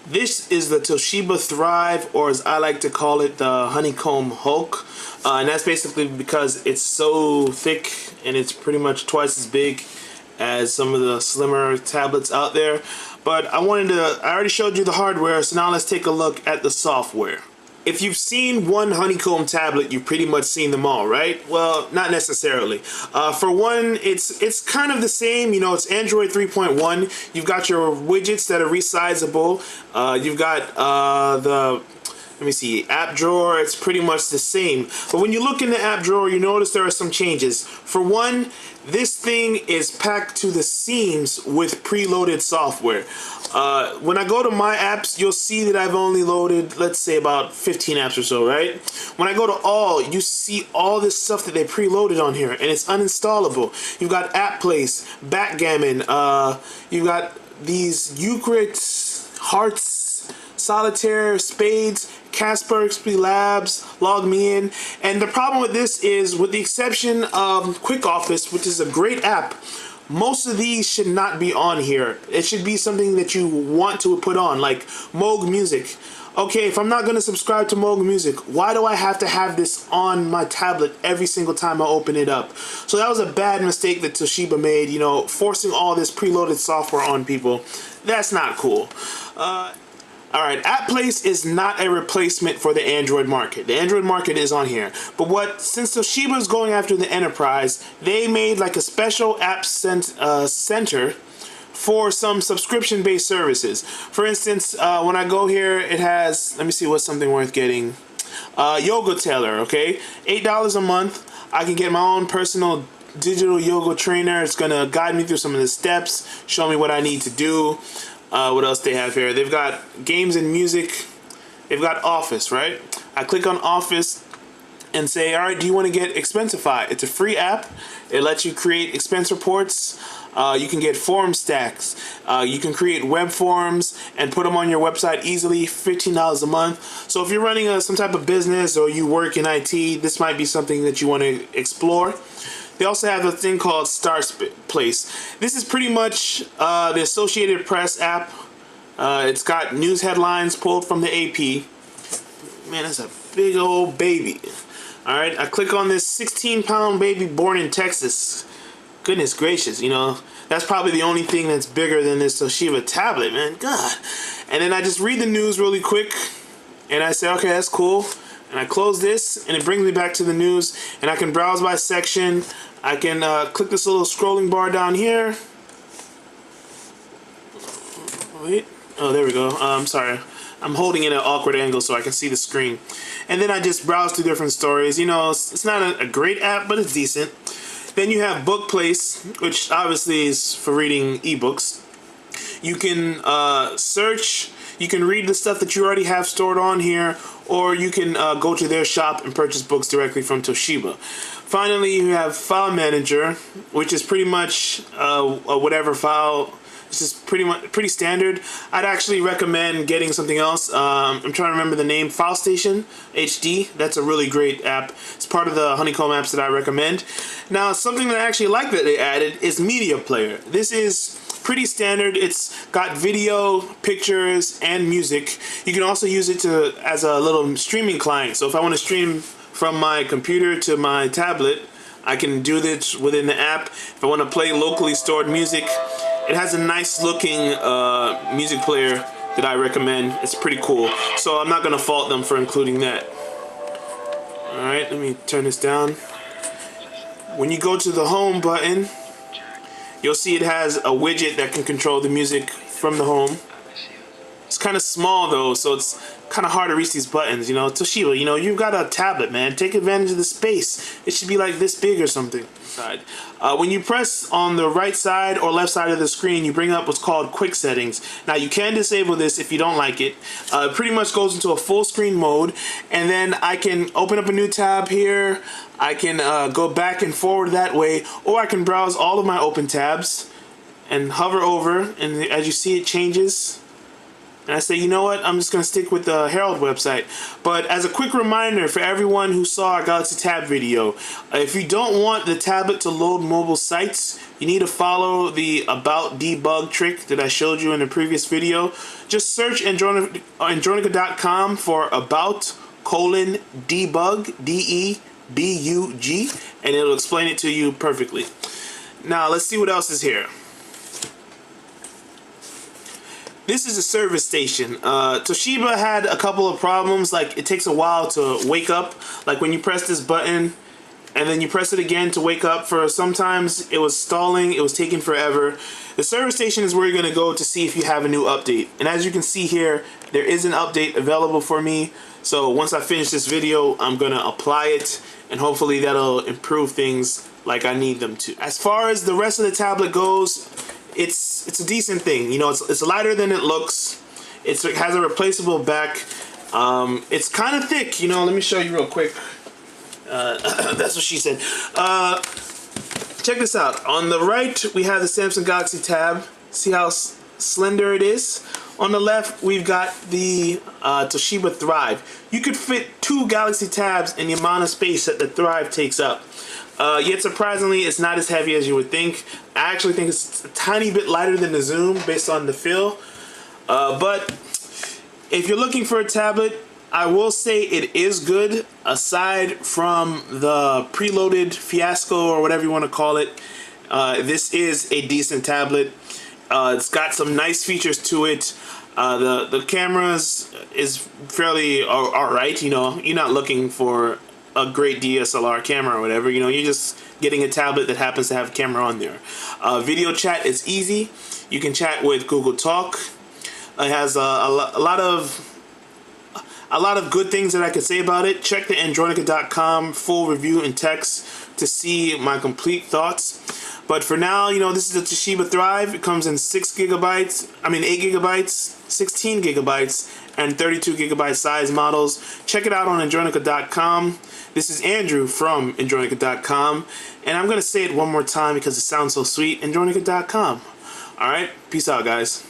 This is the Toshiba Thrive, or as I like to call it, the Honeycomb Hulk. And that's basically because it's so thick and it's pretty much twice as big as some of the slimmer tablets out there. But I already showed you the hardware, so now let's take a look at the software. If you've seen one Honeycomb tablet, you've pretty much seen them all, right? Well, not necessarily. For one, it's kind of the same. You know, it's Android 3.1. You've got your widgets that are resizable. You've got let me see, app drawer. It's pretty much the same. But when you look in the app drawer, you notice there are some changes. For one, this thing is packed to the seams with preloaded software. When I go to my apps, you'll see that I've only loaded, let's say, about 15 apps or so, right? When I go to all, you see all this stuff that they preloaded on here, and it's uninstallable. You've got App Place, Backgammon, you've got these Euclid, Hearts, Solitaire, Spades, Kaspersky Labs, Log Me In. And the problem with this is, with the exception of Quick Office, which is a great app, most of these should not be on here. It should be something that you want to put on, like Moog Music. Okay, if I'm not going to subscribe to Moog Music, why do I have to have this on my tablet every single time I open it up? So that was a bad mistake that Toshiba made, you know, forcing all this preloaded software on people. That's not cool. Alright, App Place is not a replacement for the Android market. The Android market is on here. But since Toshiba is going after the enterprise, they made like a special app center for some subscription-based services. For instance, when I go here, it has, let me see what's something worth getting. Yoga Tailor, okay? $8 a month. I can get my own personal digital yoga trainer. It's gonna guide me through some of the steps, show me what I need to do. What else they have here? They've got games and music. They've got Office, right? I click on Office and say, all right, do you want to get Expensify? It's a free app. It lets you create expense reports. You can get form stacks. You can create web forms and put them on your website easily, $15 a month. So if you're running some type of business or you work in IT, this might be something that you want to explore. They also have a thing called Start Place. This is pretty much the Associated Press app. It's got news headlines pulled from the AP. Man, that's a big old baby. Alright, I click on this 16-pound baby born in Texas. Goodness gracious, you know, that's probably the only thing that's bigger than this Toshiba tablet, man. God. And then I just read the news really quick, and I say, okay, that's cool. And I close this, and it brings me back to the news, and I can browse by section. I can click this little scrolling bar down here. Wait. Oh, there we go. I'm sorry. I'm holding it at an awkward angle so I can see the screen. And then I just browse through different stories. You know, it's not a great app, but it's decent. Then you have Book Place, which obviously is for reading ebooks. You can search. You can read the stuff that you already have stored on here, or you can go to their shop and purchase books directly from Toshiba. Finally, you have File Manager, which is pretty much a whatever file. This is pretty standard. I'd actually recommend getting something else. I'm trying to remember the name. File Station HD. That's a really great app. It's part of the Honeycomb apps that I recommend. Now, something that I actually like that they added is Media Player. This is pretty standard. It's got video, pictures, and music. You can also use it as a little streaming client. So if I want to stream from my computer to my tablet, I can do this within the app. If I want to play locally stored music, it has a nice looking music player that I recommend. It's pretty cool. So I'm not going to fault them for including that. Alright, let me turn this down. When you go to the home button, you'll see it has a widget that can control the music from the home. It's kind of small though, so it's kind of hard to reach these buttons, you know. Toshiba, you know, you've got a tablet, man. Take advantage of the space. It should be like this big or something. When you press on the right side or left side of the screen, you bring up what's called Quick Settings. Now, you can disable this if you don't like it. It pretty much goes into a full screen mode, and then I can open up a new tab here. I can go back and forward that way, or I can browse all of my open tabs and hover over, and as you see, it changes. And I say, you know what, I'm just going to stick with the Herald website. But as a quick reminder for everyone who saw our Galaxy Tab video, if you don't want the tablet to load mobile sites, you need to follow the About Debug trick that I showed you in the previous video. Just search Andronica.com for About:"debug, D-E-B-U-G, and it'll explain it to you perfectly. Now, let's see what else is here. This is a service station. Toshiba had a couple of problems, like it takes a while to wake up. Like when you press this button and then you press it again to wake up, for sometimes it was stalling, it was taking forever. The service station is where you're going to go to see if you have a new update. And as you can see here, there is an update available for me. So once I finish this video, I'm going to apply it, and hopefully that'll improve things like I need them to. As far as the rest of the tablet goes, it's a decent thing. You know, it's lighter than it looks. It has a replaceable back. It's kind of thick. You know, let me show you real quick. That's what she said. Check this out. On the right, we have the Samsung Galaxy Tab. See how slender it is? On the left, we've got the Toshiba Thrive. You could fit 2 Galaxy Tabs in the amount of space that the Thrive takes up. Yet surprisingly, it's not as heavy as you would think. I actually think it's a tiny bit lighter than the Zoom based on the feel. But if you're looking for a tablet, I will say it is good. Aside from the preloaded fiasco or whatever you want to call it, this is a decent tablet. It's got some nice features to it. The cameras is fairly alright. You know, you're not looking for a great DSLR camera or whatever. You know, you're just getting a tablet that happens to have a camera on there. Video chat is easy. You can chat with Google Talk. It has a lot of good things that I could say about it. Check the Andronica.com full review in text to see my complete thoughts. But for now, you know, this is the Toshiba Thrive. It comes in 8 gigabytes, 16 gigabytes, and 32 gigabyte size models. Check it out on Andronica.com. This is Andrew from Andronica.com, and I'm going to say it one more time because it sounds so sweet. Andronica.com. Alright, peace out, guys.